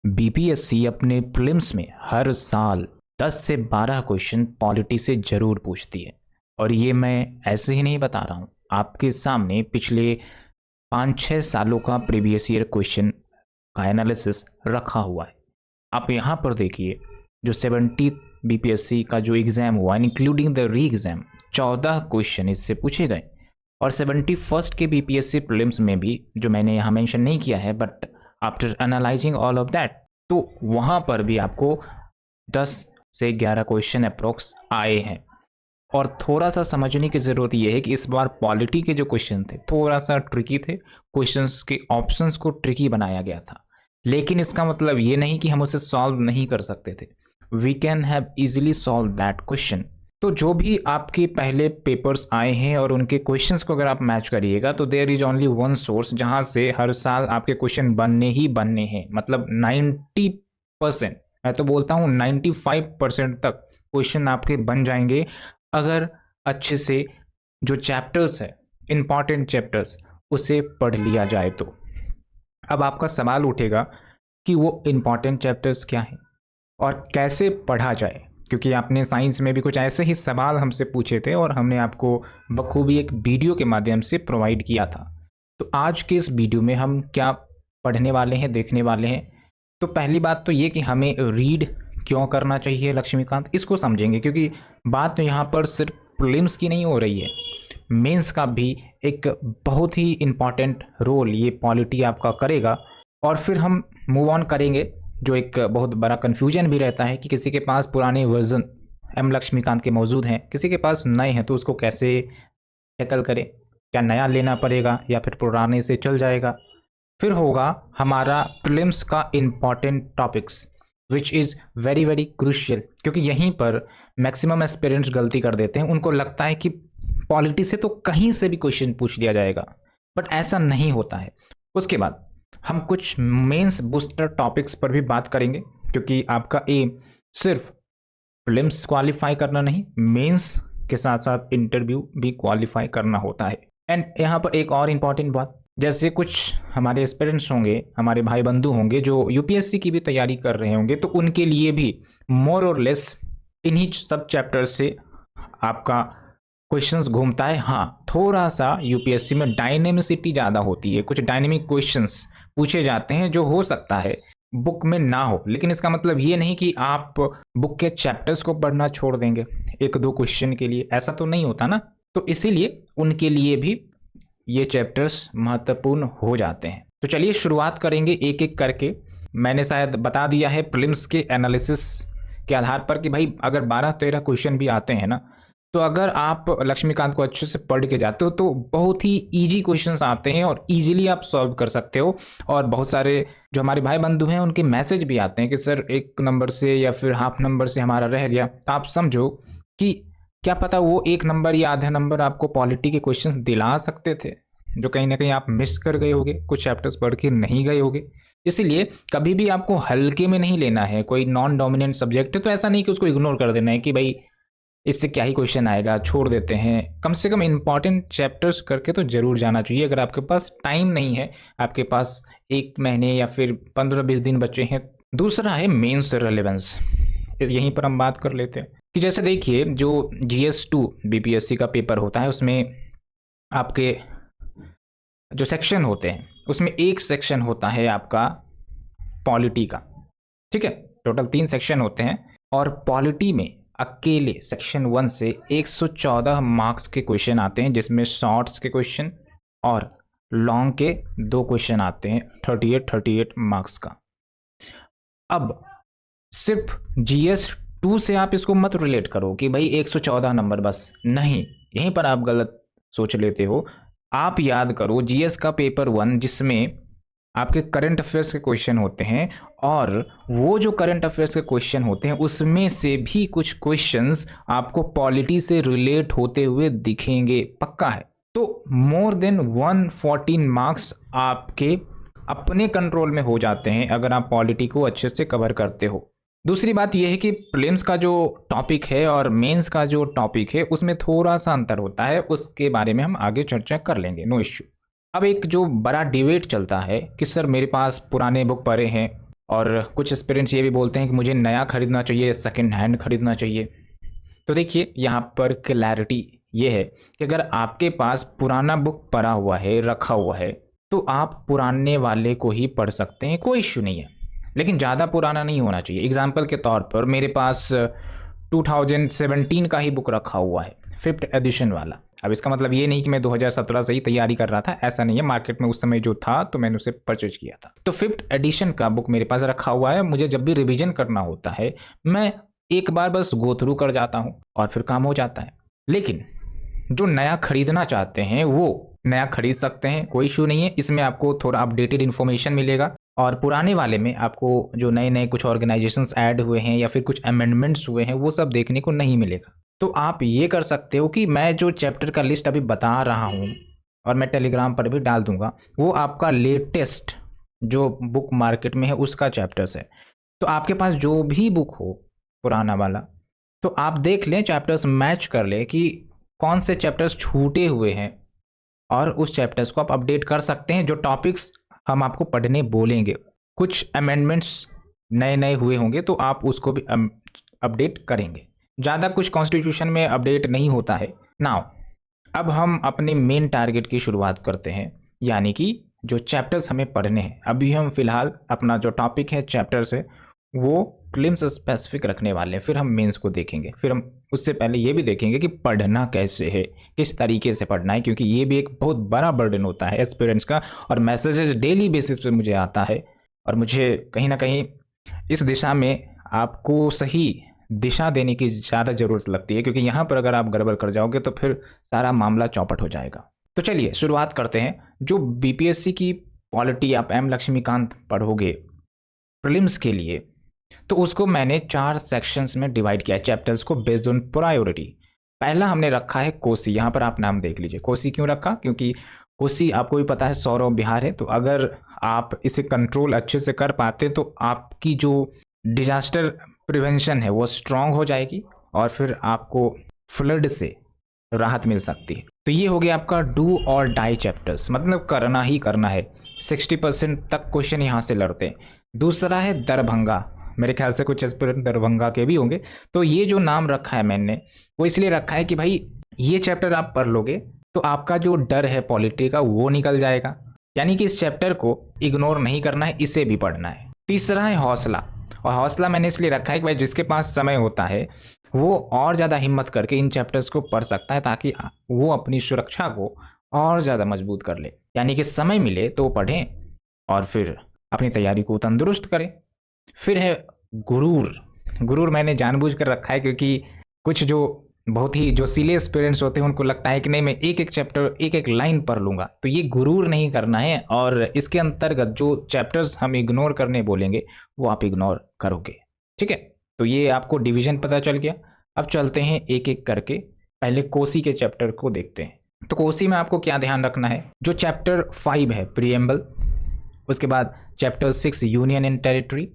BPSC अपने prelims में हर साल 10 से 12 क्वेश्चन पॉलिटी से जरूर पूछती है। और ये मैं ऐसे ही नहीं बता रहा हूँ, आपके सामने पिछले 5-6 सालों का प्रीवियस ईयर क्वेश्चन का एनालिसिस रखा हुआ है। आप यहाँ पर देखिए, जो 70 बीपीएससी का जो एग्ज़ाम हुआ इंक्लूडिंग द री एग्ज़ाम, 14 क्वेश्चन इससे पूछे गए। और 71st के बीपीएससी प्रीलिम्स में भी, जो मैंने यहाँ मेंशन नहीं किया है, but after analysing all of that, तो वहाँ पर भी आपको 10 से 11 क्वेश्चन अप्रोक्स आए हैं। और थोड़ा सा समझने की ज़रूरत यह है कि इस बार पॉलिटी के जो क्वेश्चन थे थोड़ा सा ट्रिकी थे, क्वेश्चंस के ऑप्शंस को ट्रिकी बनाया गया था। लेकिन इसका मतलब ये नहीं कि हम उसे सॉल्व नहीं कर सकते थे। We can have easily solve that question. तो जो भी आपके पहले पेपर्स आए हैं और उनके क्वेश्चंस को अगर आप मैच करिएगा तो there is only one source जहां से हर साल आपके क्वेश्चन बनने ही बनने हैं। मतलब 90%, मैं तो बोलता हूँ 95% तक क्वेश्चन आपके बन जाएंगे अगर अच्छे से जो चैप्टर्स है, इंपॉर्टेंट चैप्टर्स, उसे पढ़ लिया जाए तो। अब आपका सवाल उठेगा कि वो इंपॉर्टेंट चैप्टर्स क्या हैं और कैसे पढ़ा जाए, क्योंकि आपने साइंस में भी कुछ ऐसे ही सवाल हमसे पूछे थे और हमने आपको बखूबी एक वीडियो के माध्यम से प्रोवाइड किया था। तो आज के इस वीडियो में हम क्या पढ़ने वाले हैं, देखने वाले हैं। तो पहली बात तो ये कि हमें रीड क्यों करना चाहिए लक्ष्मीकांत, इसको समझेंगे, क्योंकि बात तो यहाँ पर सिर्फ प्रीलिम्स की नहीं हो रही है, मेंस का भी एक बहुत ही इम्पॉर्टेंट रोल ये पॉलिटी आपका करेगा। और फिर हम मूव ऑन करेंगे। जो एक बहुत बड़ा कन्फ्यूजन भी रहता है कि किसी के पास पुराने वर्जन एम लक्ष्मीकांत के मौजूद हैं, किसी के पास नए हैं, तो उसको कैसे टैकल करें, क्या नया लेना पड़ेगा या फिर पुराने से चल जाएगा। फिर होगा हमारा प्रीलिम्स का important topics which is very very crucial, क्योंकि यहीं पर मैक्सिमम एस्पिरेंट्स गलती कर देते हैं। उनको लगता है कि पॉलिटी से तो कहीं से भी क्वेश्चन पूछ लिया जाएगा, बट ऐसा नहीं होता है। उसके बाद हम कुछ मेंस बूस्टर टॉपिक्स पर भी बात करेंगे, क्योंकि आपका एम सिर्फ प्रीलिम्स क्वालिफाई करना नहीं, मेंस के साथ साथ इंटरव्यू भी क्वालिफाई करना होता है। एंड यहाँ पर एक और इम्पॉर्टेंट बात, जैसे कुछ हमारे एस्पिरेंट्स होंगे, हमारे भाई बंधु होंगे जो यूपीएससी की भी तैयारी कर रहे होंगे, तो उनके लिए भी मोर और लेस इन्हीं सब चैप्टर से आपका क्वेश्चंस घूमता है। हाँ, थोड़ा सा यूपीएससी में डायनेमिसिटी ज़्यादा होती है, कुछ डायनेमिक क्वेश्चंस पूछे जाते हैं जो हो सकता है बुक में ना हो, लेकिन इसका मतलब ये नहीं कि आप बुक के चैप्टर्स को पढ़ना छोड़ देंगे एक दो क्वेश्चन के लिए, ऐसा तो नहीं होता ना। तो इसीलिए उनके लिए भी ये चैप्टर्स महत्वपूर्ण हो जाते हैं। तो चलिए शुरुआत करेंगे एक एक करके। मैंने शायद बता दिया है प्रीलिम्स के एनालिसिस के आधार पर कि भाई अगर 12-13 क्वेश्चन भी आते हैं ना, तो अगर आप लक्ष्मीकांत को अच्छे से पढ़ के जाते हो तो बहुत ही इजी क्वेश्चंस आते हैं और इजीली आप सॉल्व कर सकते हो। और बहुत सारे जो हमारे भाई बंधु हैं उनके मैसेज भी आते हैं कि सर 1 नंबर से या फिर हाफ नंबर से हमारा रह गया। तो आप समझो कि क्या पता वो 1 नंबर या आधा नंबर आपको पॉलिटी के क्वेश्चंस दिला सकते थे, जो कहीं ना कहीं आप मिस कर गए होगे, कुछ चैप्टर्स पढ़ के नहीं गए होगे। इसीलिए कभी भी आपको हल्के में नहीं लेना है। कोई नॉन डोमिनेंट सब्जेक्ट है तो ऐसा नहीं कि उसको इग्नोर कर देना है कि भाई इससे क्या ही क्वेश्चन आएगा, छोड़ देते हैं। कम से कम इंपॉर्टेंट चैप्टर्स करके तो जरूर जाना चाहिए। अगर आपके पास टाइम नहीं है, आपके पास 1 महीने या फिर 15-20 दिन बचे हैं। दूसरा है मेंस रेलेवेंस, यहीं पर हम बात कर लेते हैं कि जैसे देखिए जो GS2 बीपीएससी का पेपर होता है, उसमें आपके जो सेक्शन होते हैं उसमें एक सेक्शन होता है आपका पॉलिटी का, ठीक है। टोटल 3 सेक्शन होते हैं और पॉलिटी में अकेले सेक्शन 1 से 114 मार्क्स के क्वेश्चन आते हैं, जिसमें शॉर्ट्स के क्वेश्चन और लॉन्ग के 2 क्वेश्चन आते हैं 38 मार्क्स का। अब सिर्फ GS2 से आप इसको मत रिलेट करो कि भाई 114 नंबर बस, नहीं, यहीं पर आप गलत सोच लेते हो। आप याद करो GS का पेपर 1 जिसमें आपके करंट अफेयर्स के क्वेश्चन होते हैं, और वो जो करंट अफेयर्स के क्वेश्चन होते हैं उसमें से भी कुछ क्वेश्चंस आपको पॉलिटी से रिलेट होते हुए दिखेंगे, पक्का है। तो मोर देन 114 मार्क्स आपके अपने कंट्रोल में हो जाते हैं अगर आप पॉलिटी को अच्छे से कवर करते हो। दूसरी बात यह है कि प्रीलिम्स का जो टॉपिक है और मेंस का जो टॉपिक है उसमें थोड़ा सा अंतर होता है, उसके बारे में हम आगे चर्चा कर लेंगे, नो इश्यू। अब एक जो बड़ा डिबेट चलता है कि सर मेरे पास पुराने बुक पढ़े हैं, और कुछ एस्पिरेंट्स ये भी बोलते हैं कि मुझे नया खरीदना चाहिए, सेकंड हैंड खरीदना चाहिए। तो देखिए यहाँ पर क्लैरिटी ये है कि अगर आपके पास पुराना बुक पड़ा हुआ है, रखा हुआ है, तो आप पुराने वाले को ही पढ़ सकते हैं, कोई इश्यू नहीं है, लेकिन ज़्यादा पुराना नहीं होना चाहिए। एग्जाम्पल के तौर पर मेरे पास 2017 का ही बुक रखा हुआ है, 5th एडिशन वाला। अब इसका मतलब ये नहीं कि मैं 2017 से ही तैयारी कर रहा था, ऐसा नहीं है। मार्केट में उस समय जो था तो मैंने उसे परचेज किया था। तो 5th एडिशन का बुक मेरे पास रखा हुआ है। मुझे जब भी रिवीजन करना होता है मैं एक बार बस गो थ्रू कर जाता हूँ और फिर काम हो जाता है। लेकिन जो नया खरीदना चाहते हैं वो नया खरीद सकते हैं, कोई इशू नहीं है। इसमें आपको थोड़ा अपडेटेड इन्फॉर्मेशन मिलेगा, और पुराने वाले में आपको जो नए नए कुछ ऑर्गेनाइजेशंस ऐड हुए हैं या फिर कुछ अमेंडमेंट्स हुए हैं वो सब देखने को नहीं मिलेगा। तो आप ये कर सकते हो कि मैं जो चैप्टर का लिस्ट अभी बता रहा हूँ और मैं टेलीग्राम पर भी डाल दूंगा, वो आपका लेटेस्ट जो बुक मार्केट में है उसका चैप्टर्स है। तो आपके पास जो भी बुक हो पुराना वाला, तो आप देख लें, चैप्टर्स मैच कर लें कि कौन से चैप्टर्स छूटे हुए हैं, और उस चैप्टर्स को आप अपडेट कर सकते हैं। जो टॉपिक्स हम आपको पढ़ने बोलेंगे, कुछ अमेंडमेंट्स नए नए हुए होंगे तो आप उसको भी अपडेट करेंगे। ज़्यादा कुछ कॉन्स्टिट्यूशन में अपडेट नहीं होता है। नाउ अब हम अपने मेन टारगेट की शुरुआत करते हैं, यानी कि जो चैप्टर्स हमें पढ़ने हैं। अभी हम फिलहाल अपना जो टॉपिक है चैप्टर्स है वो प्रीलिम्स स्पेसिफिक रखने वाले हैं, फिर हम मेंस को देखेंगे। फिर हम उससे पहले ये भी देखेंगे कि पढ़ना कैसे है, किस तरीके से पढ़ना है, क्योंकि ये भी एक बहुत बड़ा बर्डन होता है एस्पिरेंट्स का, और मैसेजेस डेली बेसिस पे मुझे आता है, और मुझे कहीं ना कहीं इस दिशा में आपको सही दिशा देने की ज़्यादा ज़रूरत लगती है, क्योंकि यहाँ पर अगर आप गड़बड़ कर जाओगे तो फिर सारा मामला चौपट हो जाएगा। तो चलिए शुरुआत करते हैं। जो बीपीएससी की पॉलिटी आप एम लक्ष्मीकांत पढ़ोगे प्रीलिम्स के लिए, तो उसको मैंने 4 सेक्शंस में डिवाइड किया है चैप्टर्स को बेस्ड ऑन प्रायोरिटी। पहला हमने रखा है कोसी। यहाँ पर आप नाम देख लीजिए। कोसी क्यों रखा? क्योंकि कोसी आपको भी पता है सौरव विहार है, तो अगर आप इसे कंट्रोल अच्छे से कर पाते तो आपकी जो डिजास्टर प्रिवेंशन है वो स्ट्रांग हो जाएगी, और फिर आपको फ्लड से राहत मिल सकती है। तो ये हो गया आपका डू और डाई चैप्टर्स, मतलब करना ही करना है। 60% तक क्वेश्चन यहाँ से लड़ते हैं। दूसरा है दरभंगा, मेरे ख्याल से कुछ एस्पिरेंट दरभंगा के भी होंगे। तो ये जो नाम रखा है मैंने वो इसलिए रखा है कि भाई ये चैप्टर आप पढ़ लोगे तो आपका जो डर है पॉलिटी का वो निकल जाएगा, यानी कि इस चैप्टर को इग्नोर नहीं करना है, इसे भी पढ़ना है। तीसरा है हौसला, और हौसला मैंने इसलिए रखा है कि भाई जिसके पास समय होता है वो और ज़्यादा हिम्मत करके इन चैप्टर्स को पढ़ सकता है, ताकि वो अपनी सुरक्षा को और ज़्यादा मजबूत कर ले। यानी कि समय मिले तो पढ़ें और फिर अपनी तैयारी को तंदुरुस्त करें। फिर है गुरूर। गुरूर मैंने जानबूझकर रखा है क्योंकि कुछ जो बहुत ही जो सीरियस पेरेंट्स होते हैं उनको लगता है कि नहीं मैं एक एक चैप्टर एक एक लाइन पढ़ लूँगा, तो ये गुरूर नहीं करना है। और इसके अंतर्गत जो चैप्टर्स हम इग्नोर करने बोलेंगे वो आप इग्नोर करोगे, ठीक है। तो ये आपको डिवीजन पता चल गया। अब चलते हैं एक एक करके। पहले कोसी के चैप्टर को देखते हैं। तो कोसी में आपको क्या ध्यान रखना है, जो चैप्टर 5 है प्रीएम्बल, उसके बाद चैप्टर 6 यूनियन एंड टेरिटरी,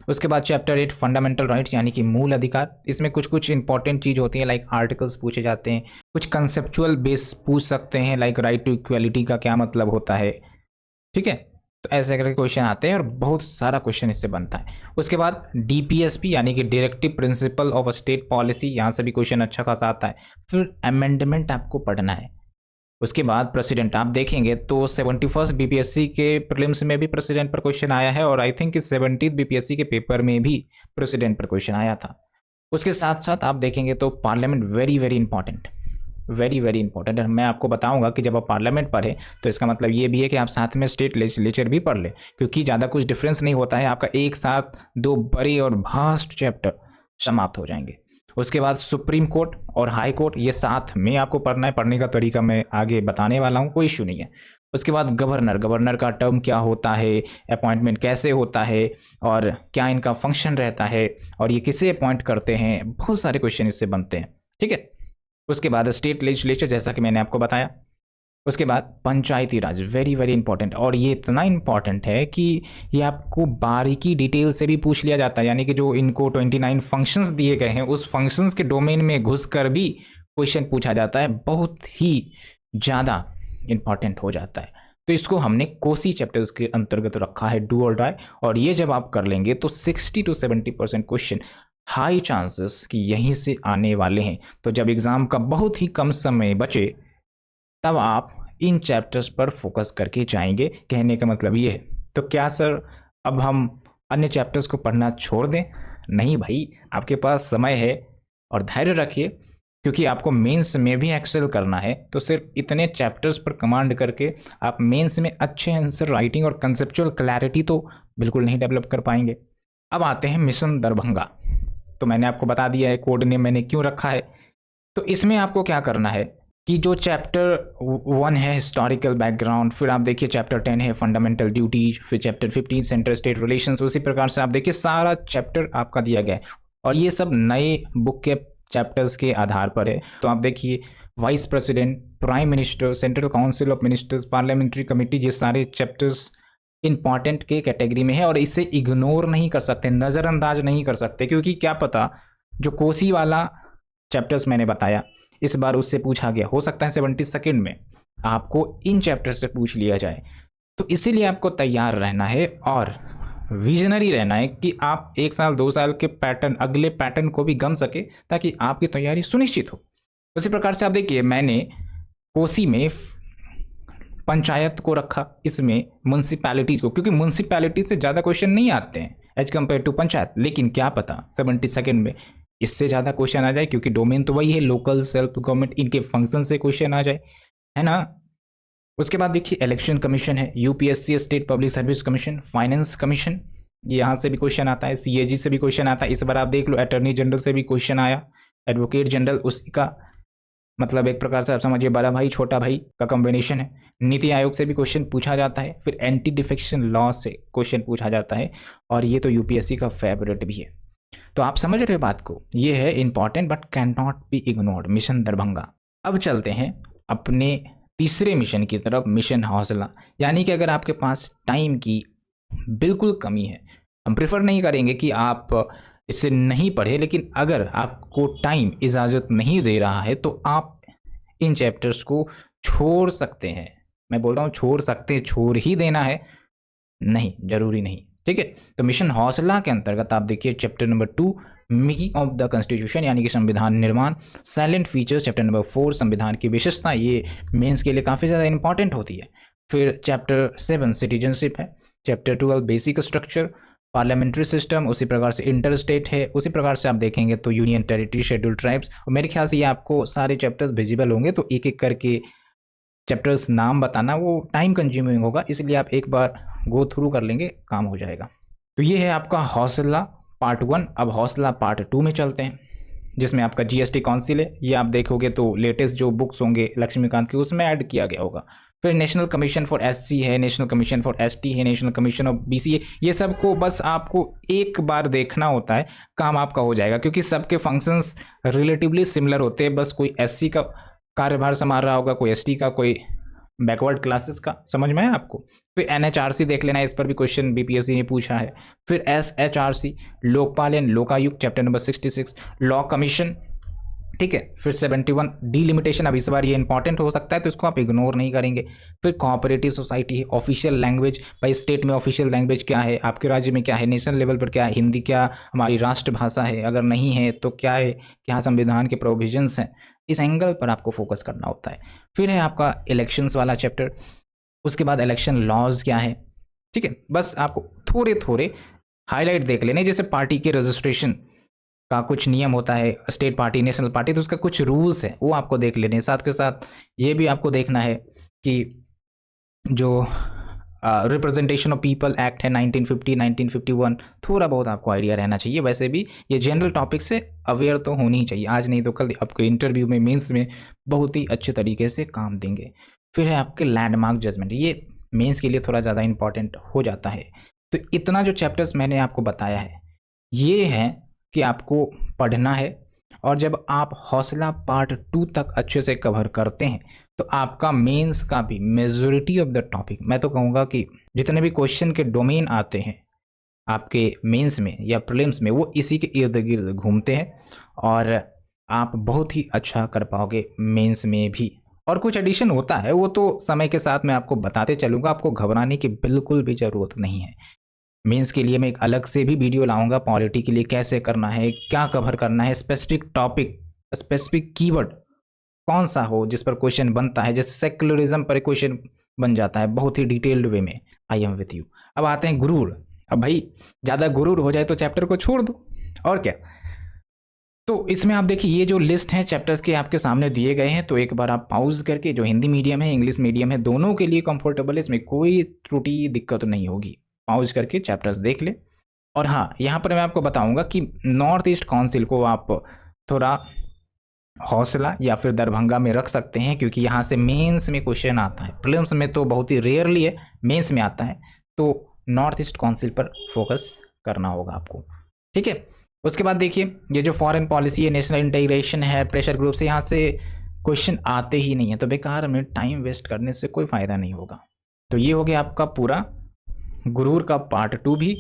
उसके बाद चैप्टर 8 फंडामेंटल राइट्स यानी कि मूल अधिकार। इसमें कुछ कुछ इंपॉर्टेंट चीज़ होती है, लाइक आर्टिकल्स पूछे जाते हैं, कुछ कंसेप्चुअल बेस पूछ सकते हैं, लाइक राइट टू इक्वालिटी का क्या मतलब होता है, ठीक है। तो ऐसे करके क्वेश्चन आते हैं और बहुत सारा क्वेश्चन इससे बनता है। उसके बाद डीपीएसपी यानी कि directive principle of state policy, यहाँ से भी क्वेश्चन अच्छा खासा आता है। फिर अमेंडमेंट आपको पढ़ना है। उसके बाद प्रेसिडेंट आप देखेंगे तो 71st बीपीएससी के प्रीलिम्स में भी प्रेसिडेंट पर क्वेश्चन आया है, और आई थिंक कि 70th बीपीएससी के पेपर में भी प्रेसिडेंट पर क्वेश्चन आया था। उसके साथ साथ आप देखेंगे तो parliament very very important, very very important. मैं आपको बताऊंगा कि जब आप पार्लियामेंट पढ़ें तो इसका मतलब ये भी है कि आप साथ में स्टेट लेजिस्लेचर भी पढ़ लें, क्योंकि ज़्यादा कुछ डिफरेंस नहीं होता है। आपका एक साथ 2 बड़े और भास्ट चैप्टर समाप्त हो जाएंगे। उसके बाद सुप्रीम कोर्ट और हाई कोर्ट, ये साथ में आपको पढ़ना है। पढ़ने का तरीका मैं आगे बताने वाला हूँ, कोई इशू नहीं है। उसके बाद गवर्नर, गवर्नर का टर्म क्या होता है, अपॉइंटमेंट कैसे होता है, और क्या इनका फंक्शन रहता है, और ये किसे अपॉइंट करते हैं, बहुत सारे क्वेश्चन इससे बनते हैं, ठीक है। उसके बाद स्टेट लेजिस्लेचर, जैसा कि मैंने आपको बताया। उसके बाद पंचायती राज, वेरी वेरी इंपॉर्टेंट, और ये इतना इंपॉर्टेंट है कि ये आपको बारीकी डिटेल से भी पूछ लिया जाता है, यानी कि जो इनको 29 फंक्शंस दिए गए हैं उस फंक्शंस के डोमेन में घुसकर भी क्वेश्चन पूछा जाता है, बहुत ही ज़्यादा इंपॉर्टेंट हो जाता है। तो इसको हमने कोसी चैप्टर्स के अंतर्गत रखा है, डू और डाई। और ये जब आप कर लेंगे तो 60 to 70% क्वेश्चन हाई चांसेस कि यहीं से आने वाले हैं। तो जब एग्जाम का बहुत ही कम समय बचे तब आप इन चैप्टर्स पर फोकस करके जाएंगे। कहने का मतलब ये है। तो क्या सर अब हम अन्य चैप्टर्स को पढ़ना छोड़ दें? नहीं भाई, आपके पास समय है और धैर्य रखिए, क्योंकि आपको मेंस में भी एक्सेल करना है। तो सिर्फ इतने चैप्टर्स पर कमांड करके आप मेंस में अच्छे आंसर राइटिंग और कंसेप्चुअल क्लैरिटी तो बिल्कुल नहीं डेवलप कर पाएंगे। अब आते हैं मिशन दरभंगा। तो मैंने आपको बता दिया है कोड नेम मैंने क्यों रखा है। तो इसमें आपको क्या करना है कि जो चैप्टर 1 है हिस्टोरिकल बैकग्राउंड, फिर आप देखिए चैप्टर 10 है फंडामेंटल ड्यूटीज, फिर चैप्टर 15 सेंटर स्टेट रिलेशंस, उसी प्रकार से आप देखिए सारा चैप्टर आपका दिया गया है। और ये सब नए बुक के चैप्टर्स के आधार पर है। तो आप देखिए vice president, prime minister, central council of ministers, parliamentary committee, ये सारे चैप्टर्स इंपॉर्टेंट के कैटेगरी में है और इसे इग्नोर नहीं कर सकते, नज़रअंदाज नहीं कर सकते, क्योंकि क्या पता जो कोसी वाला चैप्टर्स मैंने बताया इस बार उससे पूछा गया, हो सकता है 70 सेकेंड में आपको इन चैप्टर से पूछ लिया जाए। तो इसीलिए आपको तैयार रहना है और विजनरी रहना है कि आप 1 साल 2 साल के पैटर्न, अगले पैटर्न को भी गम सके ताकि आपकी तैयारी सुनिश्चित हो। उसी प्रकार से आप देखिए मैंने कोसी में पंचायत को रखा, इसमें म्यूनसिपैलिटी को, क्योंकि म्यूनसिपैलिटी से ज़्यादा क्वेश्चन नहीं आते हैं एज कम्पेयर टू पंचायत। लेकिन क्या पता 70 सेकेंड में इससे ज़्यादा क्वेश्चन आ जाए, क्योंकि डोमेन तो वही है, लोकल सेल्फ गवर्नमेंट, इनके फंक्शन से क्वेश्चन आ जाए, है ना। उसके बाद देखिए इलेक्शन कमीशन है, UPSC state public service commission, finance commission, यहाँ से भी क्वेश्चन आता है, सीएजी से भी क्वेश्चन आता है। इस बार आप देख लो अटॉर्नी जनरल से भी क्वेश्चन आया, एडवोकेट जनरल, उसका मतलब एक प्रकार से आप समझिए बड़ा भाई छोटा भाई का कॉम्बिनेशन है। नीति आयोग से भी क्वेश्चन पूछा जाता है, फिर एंटी डिफेक्शन लॉ से क्वेश्चन पूछा जाता है, और ये तो यूपीएससी का फेवरेट भी है। तो आप समझ रहे हो बात को, ये है important but can not be ignored, mission Darbhanga. अब चलते हैं अपने तीसरे मिशन की तरफ, मिशन हौसला। यानी कि अगर आपके पास टाइम की बिल्कुल कमी है, हम प्रेफर नहीं करेंगे कि आप इससे नहीं पढ़े, लेकिन अगर आपको टाइम इजाज़त नहीं दे रहा है तो आप इन चैप्टर्स को छोड़ सकते हैं। मैं बोल रहा हूँ छोड़ सकते हैं, छोड़ ही देना है नहीं, जरूरी नहीं, ठीक है। तो मिशन हौसला के अंतर्गत आप देखिए chapter number 2 making of the constitution, यानी कि संविधान निर्माण, साइलेंट फीचर्स, चैप्टर नंबर 4 संविधान की विशेषता, ये मेंस के लिए काफ़ी ज़्यादा इंपॉर्टेंट होती है। फिर चैप्टर 7 सिटीजनशिप है, chapter 12 basic structure, parliamentary system, उसी प्रकार से इंटर स्टेट है, उसी प्रकार से आप देखेंगे तो यूनियन टेरिटरी, शेड्यूल ट्राइब्स। और मेरे ख्याल से ये आपको सारे चैप्टर्स विजिबल होंगे, तो एक एक करके चैप्टर्स नाम बताना वो टाइम कंज्यूमिंग होगा, इसलिए आप एक बार गो थ्रू कर लेंगे, काम हो जाएगा। तो ये है आपका हौसला पार्ट 1। अब हौसला पार्ट 2 में चलते हैं, जिसमें आपका जीएसटी काउंसिल है। ये आप देखोगे तो लेटेस्ट जो बुक्स होंगे लक्ष्मीकांत के उसमें ऐड किया गया होगा। फिर नेशनल कमीशन फॉर एससी है, नेशनल कमीशन फॉर एसटी है, नेशनल कमीशन ऑफ बीसी है। ये सबको बस आपको एक बार देखना होता है, काम आपका हो जाएगा, क्योंकि सबके फंक्शंस रिलेटिवली सिमिलर होते हैं। बस कोई एससी का कार्यभार संभाल रहा होगा, कोई एसटी का, कोई बैकवर्ड क्लासेस का, समझ में है आपको। फिर एनएचआरसी देख लेना, इस पर भी क्वेश्चन बीपीएससी ने पूछा है। फिर SHRC, Lokpal and Lokayukta, chapter number 66, law commission, ठीक है। फिर 71 डिलिमिटेशन, अब इस बार ये इंपॉर्टेंट हो सकता है तो इसको आप इग्नोर नहीं करेंगे। फिर कोऑपरेटिव सोसाइटी है, ऑफिशियल लैंग्वेज, भाई स्टेट में ऑफिशियल लैंग्वेज क्या है, आपके राज्य में क्या है, नेशनल लेवल पर क्या है, हिंदी क्या हमारी राष्ट्रभाषा है, अगर नहीं है तो क्या है, क्या संविधान के प्रोविजंस हैं, इस एंगल पर आपको फोकस करना होता है। फिर है आपका इलेक्शंस वाला चैप्टर, उसके बाद इलेक्शन लॉज क्या है, ठीक है। बस आपको थोड़े थोड़े हाईलाइट देख लेने, जैसे पार्टी के रजिस्ट्रेशन का कुछ नियम होता है, स्टेट पार्टी, नेशनल पार्टी, तो उसका कुछ रूल्स है वो आपको देख लेने। साथ के साथ ये भी आपको देखना है कि जो रिप्रेजेंटेशन ऑफ पीपल एक्ट है 1950, 1951, थोड़ा बहुत आपको आइडिया रहना चाहिए। वैसे भी ये जनरल टॉपिक से अवेयर तो होनी ही चाहिए, आज नहीं तो कल आपके इंटरव्यू में, मेंस में बहुत ही अच्छे तरीके से काम देंगे। फिर है आपके लैंडमार्क जजमेंट, ये मेंस के लिए थोड़ा ज़्यादा इंपॉर्टेंट हो जाता है। तो इतना जो चैप्टर्स मैंने आपको बताया है ये है कि आपको पढ़ना है, और जब आप हौसला पार्ट 2 तक अच्छे से कवर करते हैं तो आपका मेंस का भी मेजॉरिटी ऑफ द टॉपिक, मैं तो कहूँगा कि जितने भी क्वेश्चन के डोमेन आते हैं आपके मेंस में या प्रीलिम्स में, वो इसी के इर्द गिर्द घूमते हैं, और आप बहुत ही अच्छा कर पाओगे मेंस में भी। और कुछ एडिशन होता है, वो तो समय के साथ मैं आपको बताते चलूँगा, आपको घबराने की बिल्कुल भी ज़रूरत नहीं है। मेंस के लिए मैं एक अलग से भी वीडियो लाऊंगा, पॉलिटी के लिए कैसे करना है, क्या कवर करना है, स्पेसिफिक टॉपिक, स्पेसिफिक कीवर्ड कौन सा हो जिस पर क्वेश्चन बनता है। जैसे सेक्युलरिज्म पर क्वेश्चन बन जाता है बहुत ही डिटेल्ड वे में। I am with you. अब आते हैं गुरूर। अब भाई ज़्यादा गुरूर हो जाए तो चैप्टर को छोड़ दो, और क्या। तो इसमें आप देखिए ये जो लिस्ट है चैप्टर्स के आपके सामने दिए गए हैं, तो एक बार आप पॉज करके, जो हिंदी मीडियम है इंग्लिश मीडियम है दोनों के लिए कंफर्टेबल है, इसमें कोई त्रुटि दिक्कत नहीं होगी। पॉज करके चैप्टर्स देख ले। और हाँ, यहाँ पर मैं आपको बताऊंगा कि नॉर्थ ईस्ट काउंसिल को आप थोड़ा हौसला या फिर दरभंगा में रख सकते हैं, क्योंकि यहाँ से मेंस में क्वेश्चन आता है। प्रीलिम्स में तो बहुत ही रेयरली है, मेंस में आता है। तो नॉर्थ ईस्ट काउंसिल पर फोकस करना होगा आपको, ठीक है। उसके बाद देखिए ये जो फॉरेन पॉलिसी है, नेशनल इंटीग्रेशन है, प्रेशर ग्रुप से यहाँ से क्वेश्चन आते ही नहीं है, तो बेकार में टाइम वेस्ट करने से कोई फ़ायदा नहीं होगा। तो ये हो गया आपका पूरा गुरूर का पार्ट 2 भी,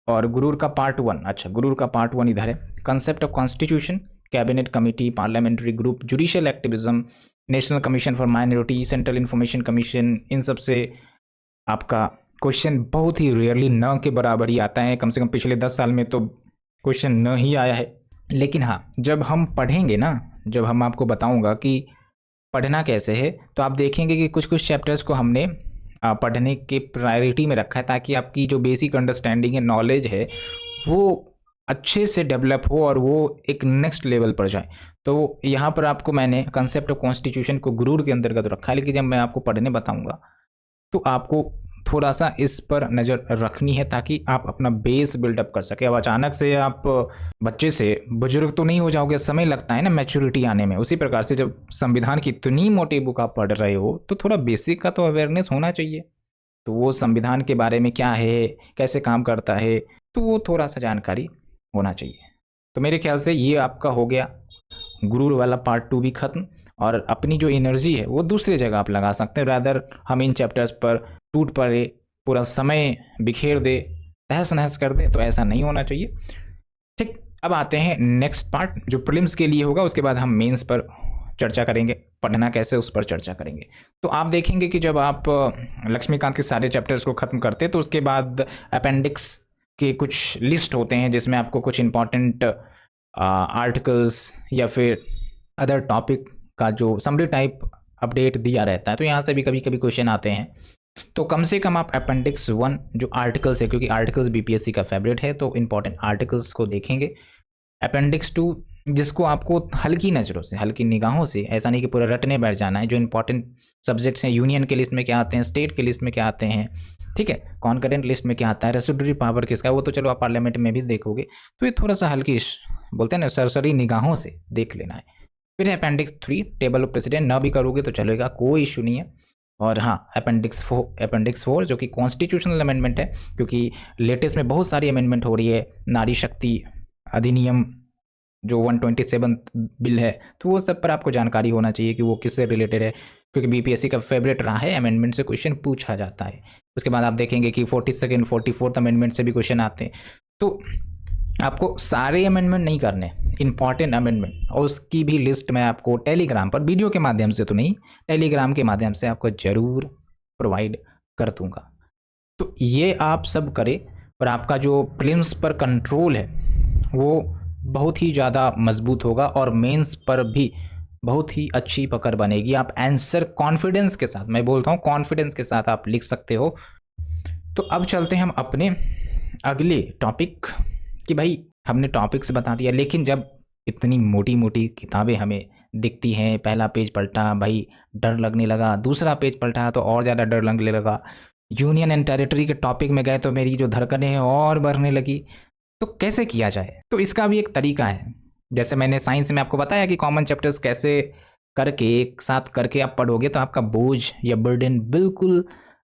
और गुरूर का पार्ट 1। अच्छा, गुरूर का पार्ट 1 इधर है। Concept of constitution, cabinet committee, parliamentary group, judicial activism, national commission for minority, central information commission, इन सब से आपका क्वेश्चन बहुत ही रेयरली न के बराबर ही आता है। कम से कम पिछले 10 साल में तो क्वेश्चन न ही आया है। लेकिन हाँ, जब हम पढ़ेंगे ना, जब हम आपको बताऊंगा कि पढ़ना कैसे है, तो आप देखेंगे कि कुछ कुछ चैप्टर्स को हमने पढ़ने के प्रायोरिटी में रखा है, ताकि आपकी जो बेसिक अंडरस्टैंडिंग है, नॉलेज है, वो अच्छे से डेवलप हो और वो एक नेक्स्ट लेवल पर जाए। तो यहाँ पर आपको मैंने कंसेप्ट ऑफ कॉन्स्टिट्यूशन को गुरूर के अंतर्गत रखा है, लेकिन जब मैं आपको पढ़ने बताऊँगा तो आपको थोड़ा सा इस पर नज़र रखनी है, ताकि आप अपना बेस बिल्डअप कर सके। अब अचानक से आप बच्चे से बुजुर्ग तो नहीं हो जाओगे, समय लगता है ना मैच्योरिटी आने में। उसी प्रकार से जब संविधान की इतनी मोटी बुक आप पढ़ रहे हो, तो थोड़ा बेसिक का तो अवेयरनेस होना चाहिए। तो वो संविधान के बारे में क्या है, कैसे काम करता है, तो वो थोड़ा सा जानकारी होना चाहिए। तो मेरे ख्याल से ये आपका हो गया गुरूर वाला पार्ट 2 भी खत्म, और अपनी जो एनर्जी है वो दूसरी जगह आप लगा सकते हैं। रादर हम इन चैप्टर्स पर टूट पड़े, पूरा समय बिखेर दे, तहस नहस कर दे, तो ऐसा नहीं होना चाहिए, ठीक। अब आते हैं नेक्स्ट पार्ट जो प्रीलिम्स के लिए होगा, उसके बाद हम मेंस पर चर्चा करेंगे, पढ़ना कैसे उस पर चर्चा करेंगे। तो आप देखेंगे कि जब आप लक्ष्मीकांत के सारे चैप्टर्स को ख़त्म करते हैं, तो उसके बाद अपेंडिक्स के कुछ लिस्ट होते हैं, जिसमें आपको कुछ इंपॉर्टेंट आर्टिकल्स या फिर अदर टॉपिक का जो समरी टाइप अपडेट दिया रहता है। तो यहाँ से भी कभी कभी क्वेश्चन आते हैं। तो कम से कम आप अपेंडिक्स 1 जो आर्टिकल्स है, क्योंकि आर्टिकल्स बीपीएससी का फेवरेट है, तो इंपॉर्टेंट आर्टिकल्स को देखेंगे। अपेंडिक्स 2 जिसको आपको हल्की नज़रों से, हल्की निगाहों से, ऐसा नहीं कि पूरा रटने बैठ जाना है, जो इंपॉर्टेंट सब्जेक्ट्स हैं, यूनियन के लिस्ट में क्या आते हैं, स्टेट के लिस्ट में क्या आते हैं, ठीक है, कॉन्करेंट लिस्ट में क्या आता है, रेसिड्यूरी पावर किसका है, वो तो चलो आप पार्लियामेंट में भी देखोगे। तो ये थोड़ा सा हल्की बोलते हैं ना, सरसरी निगाहों से देख लेना है। फिर अपेंडिक्स 3 टेबल ऑफ प्रेसिडेंट, ना भी करोगे तो चलेगा, कोई इशू नहीं है। और हाँ, अपेंडिक्स 4 जो कि कॉन्स्टिट्यूशनल अमेंडमेंट है, क्योंकि लेटेस्ट में बहुत सारी अमेंडमेंट हो रही है। नारी शक्ति अधिनियम जो 127 बिल है, तो वो सब पर आपको जानकारी होना चाहिए कि वो किससे रिलेटेड है, क्योंकि बीपीएससी का फेवरेट रहा है, अमेंडमेंट से क्वेश्चन पूछा जाता है। उसके बाद आप देखेंगे कि 42nd 44th अमेंडमेंट से भी क्वेश्चन आते हैं। तो आपको सारे अमेंडमेंट नहीं करने, इंपॉर्टेंट अमेंडमेंट, और उसकी भी लिस्ट मैं आपको टेलीग्राम पर, वीडियो के माध्यम से तो नहीं, टेलीग्राम के माध्यम से आपको ज़रूर प्रोवाइड कर दूंगा। तो ये आप सब करें, और आपका जो प्रीलिम्स पर कंट्रोल है वो बहुत ही ज़्यादा मजबूत होगा, और मेंस पर भी बहुत ही अच्छी पकड़ बनेगी। आप आंसर कॉन्फिडेंस के साथ, मैं बोलता हूँ कॉन्फिडेंस के साथ आप लिख सकते हो। तो अब चलते हैं हम अपने अगले टॉपिक कि भाई हमने टॉपिक्स बता दिया, लेकिन जब इतनी मोटी मोटी किताबें हमें दिखती हैं, पहला पेज पलटा भाई डर लगने लगा, दूसरा पेज पलटा तो और ज़्यादा डर लगने लगा, यूनियन एंड टेरिटरी के टॉपिक में गए तो मेरी जो धड़कनें हैं और बढ़ने लगी। तो कैसे किया जाए? तो इसका भी एक तरीका है। जैसे मैंने साइंस में आपको बताया कि कॉमन चैप्टर्स कैसे करके एक साथ करके आप पढ़ोगे तो आपका बोझ या बर्डन बिल्कुल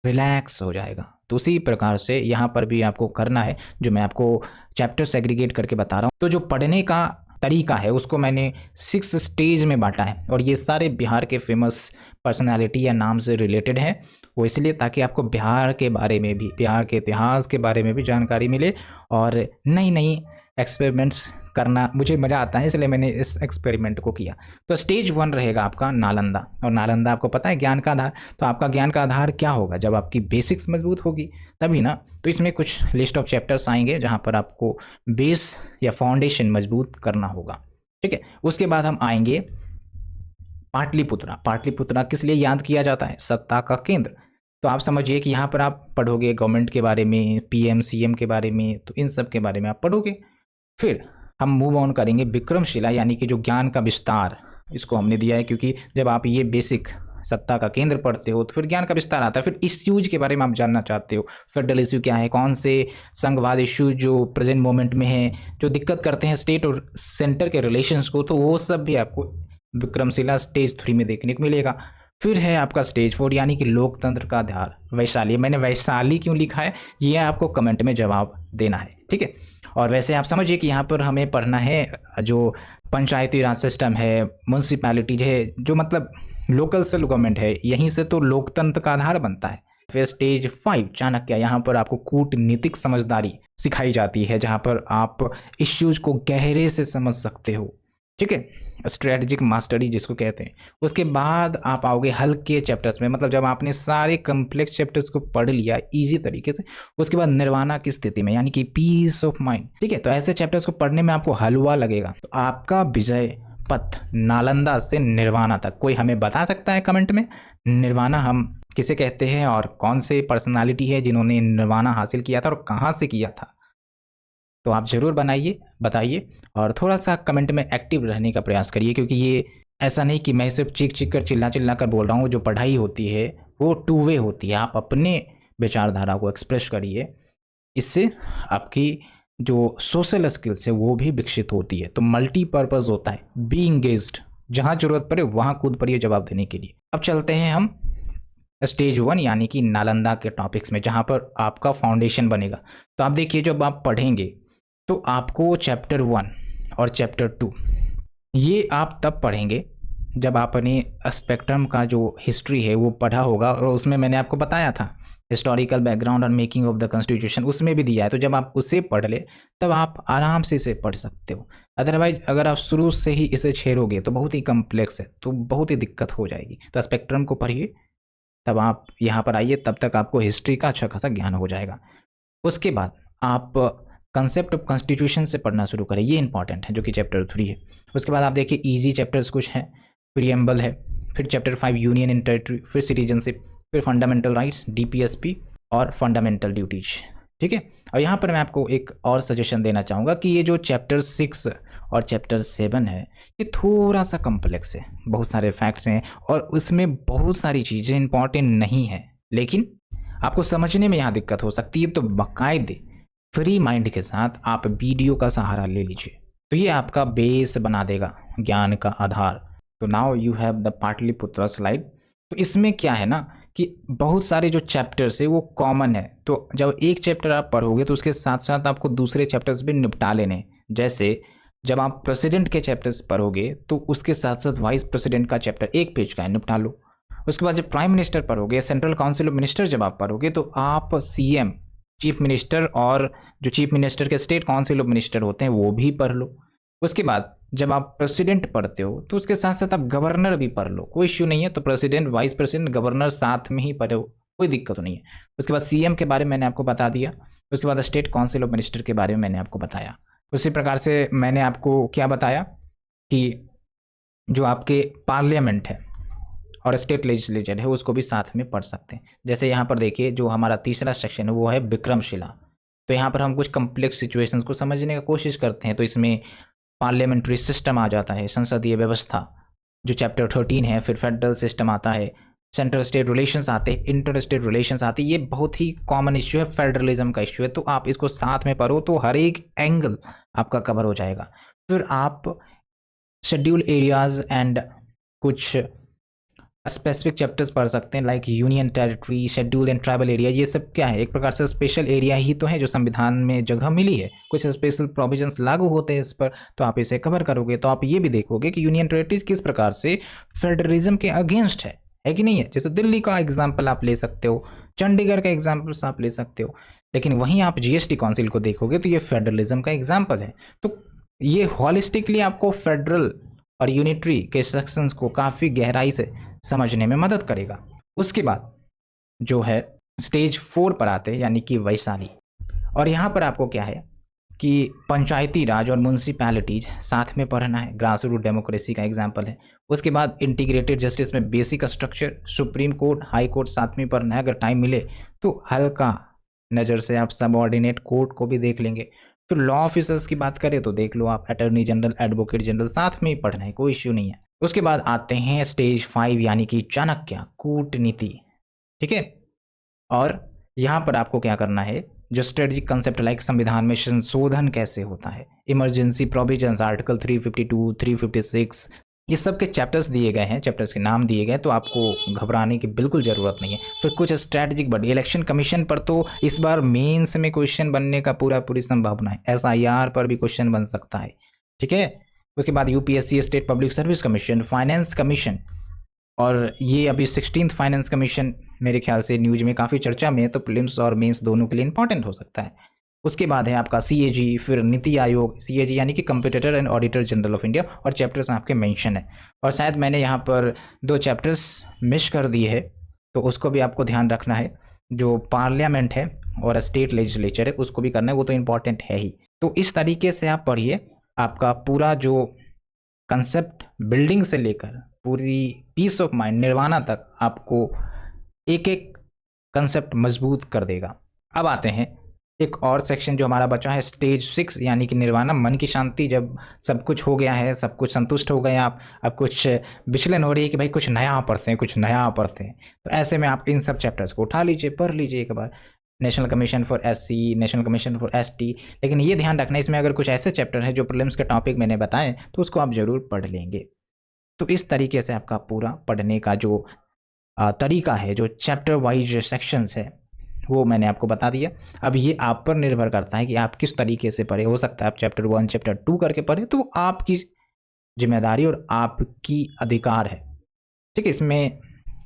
रिलैक्स हो जाएगा। तो उसी प्रकार से यहाँ पर भी आपको करना है, जो मैं आपको चैप्टर सेग्रीगेट करके बता रहा हूँ। तो जो पढ़ने का तरीका है उसको मैंने 6 स्टेज में बांटा है, और ये सारे बिहार के फेमस पर्सनालिटी या नाम से रिलेटेड हैं। वो इसलिए ताकि आपको बिहार के बारे में भी, बिहार के इतिहास के बारे में भी जानकारी मिले, और नई नई एक्सपेरिमेंट्स करना मुझे मज़ा आता है, इसलिए मैंने इस एक्सपेरिमेंट को किया। तो स्टेज 1 रहेगा आपका नालंदा, और नालंदा आपको पता है ज्ञान का आधार। तो आपका ज्ञान का आधार क्या होगा? जब आपकी बेसिक्स मजबूत होगी तभी ना। तो इसमें कुछ लिस्ट ऑफ चैप्टर्स आएंगे जहाँ पर आपको बेस या फाउंडेशन मजबूत करना होगा, ठीक है। उसके बाद हम आएंगे पाटलिपुत्रा। पाटलिपुत्रा किस लिए याद किया जाता है? सत्ता का केंद्र। तो आप समझिए कि यहाँ पर आप पढ़ोगे गवर्नमेंट के बारे में, पीएम सीएम के बारे में, तो इन सब के बारे में आप पढ़ोगे। फिर हम मूव ऑन करेंगे विक्रमशिला, यानी कि जो ज्ञान का विस्तार, इसको हमने दिया है क्योंकि जब आप ये बेसिक सत्ता का केंद्र पढ़ते हो तो फिर ज्ञान का विस्तार आता है। फिर इश्यूज के बारे में आप जानना चाहते हो, फेडरल इश्यू क्या है, कौन से संघवाद इश्यू जो प्रेजेंट मोमेंट में है, जो दिक्कत करते हैं स्टेट और सेंटर के रिलेशंस को, तो वो सब भी आपको विक्रमशिला स्टेज 3 में देखने को मिलेगा। फिर है आपका स्टेज 4 यानी कि लोकतंत्र का आधार, वैशाली। मैंने वैशाली क्यों लिखा है ये आपको कमेंट में जवाब देना है, ठीक है। और वैसे आप समझिए कि यहाँ पर हमें पढ़ना है जो पंचायती राज सिस्टम है, म्यूनसिपैलिटीज है, जो मतलब लोकल सेल्फ गवर्नमेंट है, यहीं से तो लोकतंत्र का आधार बनता है। फिर स्टेज 5 चाणक्य, यहाँ पर आपको कूटनीतिक समझदारी सिखाई जाती है, जहाँ पर आप इश्यूज को गहरे से समझ सकते हो, ठीक है, स्ट्रेटजिक मास्टरी जिसको कहते हैं। उसके बाद आप आओगे हल्के चैप्टर्स में, मतलब जब आपने सारे कम्प्लेक्स चैप्टर्स को पढ़ लिया इजी तरीके से, उसके बाद निर्वाणा की स्थिति में यानी कि पीस ऑफ माइंड, ठीक है। तो ऐसे चैप्टर्स को पढ़ने में आपको हलवा लगेगा। तो आपका विजय पथ नालंदा से निर्वाणा तक, कोई हमें बता सकता है कमेंट में निर्वाणा हम किसे कहते हैं और कौन से पर्सनालिटी है जिन्होंने निर्वाणा हासिल किया था और कहाँ से किया था? तो आप ज़रूर बनाइए, बताइए, और थोड़ा सा कमेंट में एक्टिव रहने का प्रयास करिए, क्योंकि ये ऐसा नहीं कि मैं सिर्फ चीख कर चिल्ला चिल्ला कर बोल रहा हूँ। जो पढ़ाई होती है वो टू वे होती है, आप अपने विचारधारा को एक्सप्रेस करिए, इससे आपकी जो सोशल स्किल्स है वो भी विकसित होती है। तो मल्टीपर्पज़ होता है, बी इंगेज्ड, जहाँ जरूरत पड़े वहाँ कूद पड़िए जवाब देने के लिए। अब चलते हैं हम स्टेज 1 यानी कि नालंदा के टॉपिक्स में, जहाँ पर आपका फाउंडेशन बनेगा। तो आप देखिए जब आप पढ़ेंगे तो आपको चैप्टर 1 और चैप्टर 2 ये आप तब पढ़ेंगे जब आपने स्पेक्ट्रम का जो हिस्ट्री है वो पढ़ा होगा, और उसमें मैंने आपको बताया था हिस्टोरिकल बैकग्राउंड और मेकिंग ऑफ द कॉन्स्टिट्यूशन, उसमें भी दिया है। तो जब आप उसे पढ़ ले तब आप आराम से इसे पढ़ सकते हो। अदरवाइज अगर आप शुरू से ही इसे छेड़ोगे तो बहुत ही कम्प्लेक्स है, तो बहुत ही दिक्कत हो जाएगी। तो स्पेक्ट्रम को पढ़िए, तब आप यहाँ पर आइए, तब तक आपको हिस्ट्री का अच्छा खासा ज्ञान हो जाएगा। उसके बाद आप कंसेप्ट ऑफ कॉन्स्टिट्यूशन से पढ़ना शुरू करें, ये इंपॉर्टेंट है, जो कि चैप्टर 3 है। उसके बाद आप देखिए इजी चैप्टर्स कुछ हैं, प्रीएम्बल है, फिर चैप्टर 5 यूनियन एंड टेरिटरी, फिर सिटीजनशिप, फिर फंडामेंटल राइट्स, डीपीएसपी और फंडामेंटल ड्यूटीज, ठीक है। और यहाँ पर मैं आपको एक और सजेशन देना चाहूँगा कि ये जो चैप्टर 6 और चैप्टर 7 है ये थोड़ा सा कम्प्लेक्स है, बहुत सारे फैक्ट्स हैं और उसमें बहुत सारी चीज़ें इंपॉर्टेंट नहीं है, लेकिन आपको समझने में यहाँ दिक्कत हो सकती है। तो बाकायदे फ्री माइंड के साथ आप वीडियो का सहारा ले लीजिए, तो ये आपका बेस बना देगा ज्ञान का आधार। तो now you have the Pataliputra slide. तो इसमें क्या है ना कि बहुत सारे जो चैप्टर्स है वो कॉमन है, तो जब एक चैप्टर आप पढ़ोगे तो उसके साथ साथ आपको दूसरे चैप्टर्स भी निपटा लेने। जैसे जब आप प्रेसिडेंट के चैप्टर्स पढ़ोगे तो उसके साथ साथ वाइस प्रेसिडेंट का चैप्टर 1 पेज का है, निपटा लो। उसके बाद जब प्राइम मिनिस्टर पढ़ोगे, सेंट्रल काउंसिल ऑफ मिनिस्टर जब आप पढ़ोगे तो आप सीएम, चीफ मिनिस्टर और जो चीफ मिनिस्टर के स्टेट काउंसिल ऑफ मिनिस्टर होते हैं वो भी पढ़ लो। उसके बाद जब आप प्रेसिडेंट पढ़ते हो तो उसके साथ साथ आप गवर्नर भी पढ़ लो, कोई इश्यू नहीं है। तो प्रेसिडेंट, वाइस प्रेसिडेंट, गवर्नर साथ में ही पढ़ो, कोई दिक्कत नहीं है। उसके बाद सीएम के बारे में मैंने आपको बता दिया। उसके बाद स्टेट काउंसिल ऑफ मिनिस्टर के बारे में मैंने आपको बताया। उसी प्रकार से मैंने आपको क्या बताया कि जो आपके पार्लियामेंट है और स्टेट लेजिस्लेचर है उसको भी साथ में पढ़ सकते हैं। जैसे यहाँ पर देखिए जो हमारा तीसरा सेक्शन है वो है विक्रमशिला। तो यहाँ पर हम कुछ कम्प्लेक्स सिचुएशंस को समझने की कोशिश करते हैं। तो इसमें पार्लियामेंट्री सिस्टम आ जाता है, संसदीय व्यवस्था जो चैप्टर 13 है, फिर फेडरल सिस्टम आता है, सेंट्रल स्टेट रिलेशंस आते हैं, इंटर स्टेट रिलेशंस आते हैं। ये बहुत ही कॉमन इश्यू है, फेडरलिज्म का इश्यू है, तो आप इसको साथ में पढ़ो तो हर एक एंगल आपका कवर हो जाएगा। फिर आप शेड्यूल एरियाज एंड कुछ स्पेसिफिक चैप्टर्स पढ़ सकते हैं, like union territory, schedule and tribal area. ये सब क्या है? एक प्रकार से स्पेशल एरिया ही तो है जो संविधान में जगह मिली है, कुछ स्पेशल प्रोविजंस लागू होते हैं इस पर, तो आप इसे कवर करोगे तो आप ये भी देखोगे कि यूनियन टेरिटरीज किस प्रकार से फेडरलिज्म के अगेंस्ट है कि नहीं है। जैसे दिल्ली का एग्जाम्पल आप ले सकते हो, चंडीगढ़ का एग्जाम्पल आप ले सकते हो, लेकिन वहीं आप जीएसटी काउंसिल को देखोगे तो ये फेडरलिज्म का एग्जाम्पल है। तो ये हॉलिस्टिकली आपको फेडरल और यूनिटरी के सेक्शंस को काफ़ी गहराई से समझने में मदद करेगा। उसके बाद जो है स्टेज 4 पर आते हैं, यानी कि वैशाली। और यहाँ पर आपको क्या है कि पंचायती राज और म्यूनसिपैलिटीज साथ में पढ़ना है, ग्रास रूट डेमोक्रेसी का एग्जाम्पल है। उसके बाद इंटीग्रेटेड जस्टिस में basic structure, supreme court, high court साथ में पढ़ना है। अगर टाइम मिले तो हल्का नज़र से आप सबऑर्डिनेट कोर्ट को भी देख लेंगे। फिर लॉ ऑफिसर्स की बात करें तो देख लो आप, अटर्नी जनरल, एडवोकेट जनरल साथ में ही पढ़ना है, कोई इश्यू नहीं है। उसके बाद आते हैं स्टेज 5 यानी कि चाणक्य, कूटनीति। ठीक है, और यहाँ पर आपको क्या करना है, जो स्ट्रेटेजिक कंसेप्ट लाइक संविधान में संशोधन कैसे होता है, इमरजेंसी प्रोविजंस, आर्टिकल 352, 356, ये सब के चैप्टर्स दिए गए हैं, चैप्टर्स के नाम दिए गए, तो आपको घबराने की बिल्कुल ज़रूरत नहीं है। फिर कुछ स्ट्रैटेजिक बॉडी, इलेक्शन कमीशन पर तो इस बार मेंस में क्वेश्चन बनने का पूरी संभावना है, SIR पर भी क्वेश्चन बन सकता है। ठीक है, उसके बाद UPSC, state public service commission, finance commission, और ये अभी 16th फाइनेंस कमीशन मेरे ख्याल से न्यूज में काफ़ी चर्चा में है, तो प्रीलिम्स और मेंस दोनों के लिए इंपॉर्टेंट हो सकता है। उसके बाद है आपका CAG, फिर नीति आयोग, CAG यानी कि competitor and auditor general of India, और चैप्टर्स आपके मेंशन है। और शायद मैंने यहाँ पर 2 चैप्टर्स मिस कर दिए है, तो उसको भी आपको ध्यान रखना है। जो पार्लियामेंट है और स्टेट लेजिस्लेचर है उसको भी करना है, वो तो इम्पॉर्टेंट है ही। तो इस तरीके से आप पढ़िए, आपका पूरा जो कंसेप्ट बिल्डिंग से लेकर पूरी पीस ऑफ माइंड निर्वाणा तक आपको एक एक कंसेप्ट मजबूत कर देगा। अब आते हैं एक और सेक्शन जो हमारा बचा है, स्टेज 6 यानी कि निर्वाणा, मन की शांति। जब सब कुछ हो गया है, सब कुछ संतुष्ट हो गए आप, अब कुछ विचलन हो रही है कि भाई कुछ नया पढ़ते हैं, कुछ नया पढ़ते हैं, तो ऐसे में आप इन सब चैप्टर्स को उठा लीजिए, पढ़ लीजिए एक बार। National commission for SC, national commission for ST, लेकिन ये ध्यान रखना इसमें अगर कुछ ऐसे चैप्टर हैं जो प्रीलिम्स के टॉपिक मैंने बताए तो उसको आप ज़रूर पढ़ लेंगे। तो इस तरीके से आपका पूरा पढ़ने का जो तरीका है, जो चैप्टर वाइज सेक्शंस है, वो मैंने आपको बता दिया। अब ये आप पर निर्भर करता है कि आप किस तरीके से पढ़े। हो सकता है आप चैप्टर 1, चैप्टर 2 करके पढ़े, तो आपकी जिम्मेदारी और आपकी अधिकार है। ठीक है, इसमें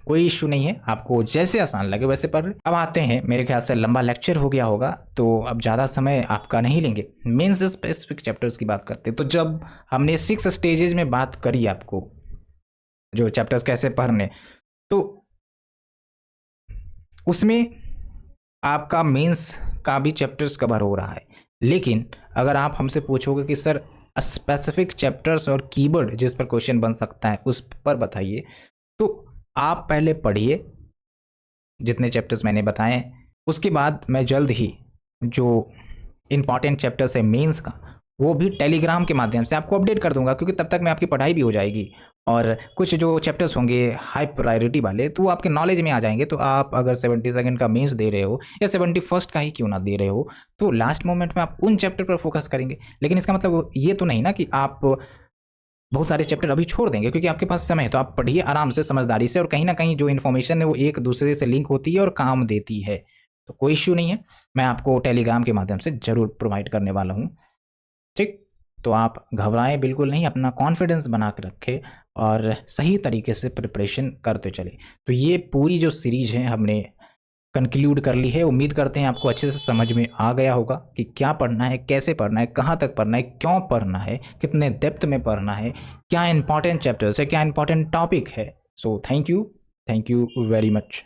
कोई इशू नहीं है, आपको जैसे आसान लगे वैसे पढ़। अब आते हैं, मेरे ख्याल से लंबा लेक्चर हो गया होगा, तो अब ज़्यादा समय आपका नहीं लेंगे, मेंस स्पेसिफिक चैप्टर्स की बात करते हैं। तो जब हमने 6 स्टेजेज में बात करी आपको जो चैप्टर्स कैसे पढ़ने, तो उसमें आपका मेंस का भी चैप्टर्स कवर हो रहा है। लेकिन अगर आप हमसे पूछोगे कि सर स्पेसिफिक चैप्टर्स और कीवर्ड जिस पर क्वेश्चन बन सकता है उस पर बताइए, तो आप पहले पढ़िए जितने चैप्टर्स मैंने बताए, उसके बाद मैं जल्द ही जो इम्पॉर्टेंट चैप्टर्स है मेंस का, वो भी टेलीग्राम के माध्यम से आपको अपडेट कर दूंगा, क्योंकि तब तक मैं आपकी पढ़ाई भी हो जाएगी और कुछ जो चैप्टर्स होंगे हाई प्रायोरिटी वाले तो वो आपके नॉलेज में आ जाएंगे। तो आप अगर 72nd का मेंस दे रहे हो या 71st का ही क्यों ना दे रहे हो, तो लास्ट मोमेंट में आप उन चैप्टर पर फोकस करेंगे। लेकिन इसका मतलब ये तो नहीं ना कि आप बहुत सारे चैप्टर अभी छोड़ देंगे, क्योंकि आपके पास समय है। तो आप पढ़िए आराम से, समझदारी से, और कहीं ना कहीं जो इन्फॉर्मेशन है वो एक दूसरे से लिंक होती है और काम देती है, तो कोई इश्यू नहीं है, मैं आपको टेलीग्राम के माध्यम से ज़रूर प्रोवाइड करने वाला हूँ। ठीक, तो आप घबराएं बिल्कुल नहीं, अपना कॉन्फिडेंस बना के रखें और सही तरीके से प्रिपरेशन करते चले। तो ये पूरी जो सीरीज है हमने कंक्लूड कर ली है। उम्मीद करते हैं आपको अच्छे से समझ में आ गया होगा कि क्या पढ़ना है, कैसे पढ़ना है, कहाँ तक पढ़ना है, क्यों पढ़ना है, कितने डेप्थ में पढ़ना है, क्या इंपॉर्टेंट चैप्टर्स है, क्या इंपॉर्टेंट टॉपिक है। So thank you very much.